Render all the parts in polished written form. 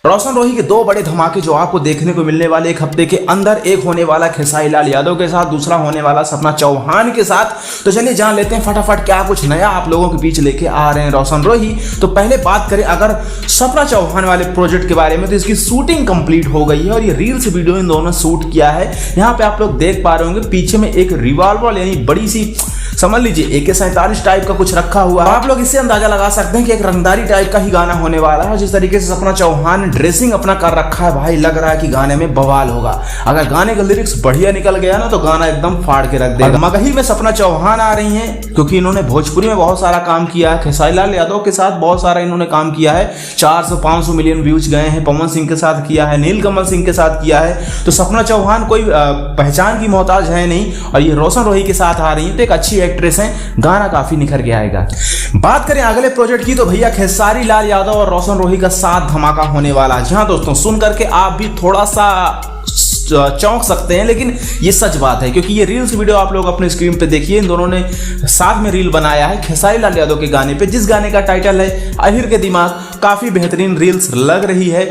रोशन रोही के दो बड़े धमाके जो आपको देखने को मिलने वाले एक हफ्ते के अंदर, एक होने वाला खेसारी लाल यादव के साथ, दूसरा होने वाला सपना चौहान के साथ। तो चलिए जान लेते हैं फटाफट क्या कुछ नया आप लोगों के बीच लेके आ रहे हैं रोशन रोही। तो पहले बात करें अगर सपना चौहान वाले प्रोजेक्ट के बारे में, तो इसकी शूटिंग कंप्लीट हो गई है और ये रील्स वीडियो इन दोनों ने शूट किया है। यहाँ पे आप लोग देख पा रहे होंगे पीछे में एक रिवॉल्वर यानी बड़ी सी समझ लीजिए AK-47 टाइप का कुछ रखा हुआ है। आप लोग इससे अंदाजा लगा सकते हैं कि एक रंगदारी टाइप का ही गाना होने वाला है। जिस तरीके से सपना चौहान ने ड्रेसिंग अपना कर रखा है, भाई लग रहा है कि गाने में बवाल होगा। अगर गाने का लिरिक्स बढ़िया निकल गया ना तो गाना एकदम फाड़ के रख देगा। मगही में सपना चौहान आ रही हैं क्योंकि इन्होंने भोजपुरी में बहुत सारा काम किया है। खेसारी लाल यादव के साथ बहुत सारा इन्होंने काम किया है, 400-500 मिलियन व्यूज गए हैं। पवन सिंह के साथ किया है, नीलकमल सिंह के साथ किया है। तो सपना चौहान कोई पहचान की मोहताज है नहीं और ये रोशन रोही के साथ आ रही है तो एक अच्छी एक्ट्रेस है, गाना काफी निखर के आएगा। बात करें अगले प्रोजेक्ट की तो भैया खेसारी लाल यादव और रोशन रोही का साथ धमाका होने वाला है। जहां दोस्तों सुन करके आप भी थोड़ा सा चौंक सकते हैं, लेकिन ये सच बात है क्योंकि ये रील्स वीडियो आप लोग अपने स्क्रीन पे देखिए। इन दोनों ने साथ में रील बनाया है खेसारी लाल यादव के गाने पे, जिस गाने का टाइटल है अहिर के दिमाग। काफी बेहतरीन रील्स लग रही है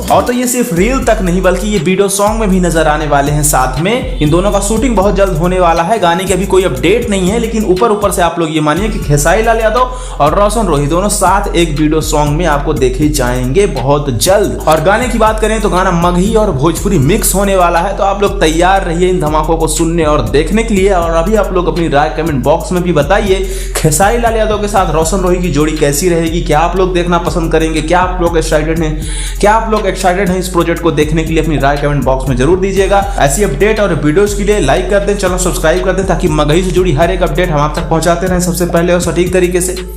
और तो ये सिर्फ रील तक नहीं बल्कि ये वीडियो सॉन्ग में भी नजर आने वाले हैं साथ में। इन दोनों का शूटिंग बहुत जल्द होने वाला है। गाने की अभी कोई अपडेट नहीं है, लेकिन ऊपर से आप लोग ये मानिए कि खेसारी लाल यादव और रोशन रोही दोनों साथ एक वीडियो सॉन्ग में आपको देखे जाएंगे बहुत जल्द। और गाने की बात करें तो गाना मगही और भोजपुरी मिक्स होने वाला है। तो आप लोग तैयार रहिए इन धमाकों को सुनने और देखने के लिए। और अभी आप लोग अपनी राय कमेंट बॉक्स में भी बताइए खेसारी लाल यादव के साथ रोशन रोही की जोड़ी कैसी रहेगी। क्या आप लोग देखना पसंद करेंगे, क्या आप लोग एक्साइटेड हैं इस प्रोजेक्ट को देखने के लिए? अपनी राय कमेंट बॉक्स में जरूर दीजिएगा। ऐसी अपडेट और वीडियोस के लिए लाइक कर दें, चैनल सब्सक्राइब कर दें ताकि मगही से जुड़ी हर एक अपडेट हम आप तक पहुंचाते रहें सबसे पहले और सटीक तरीके से।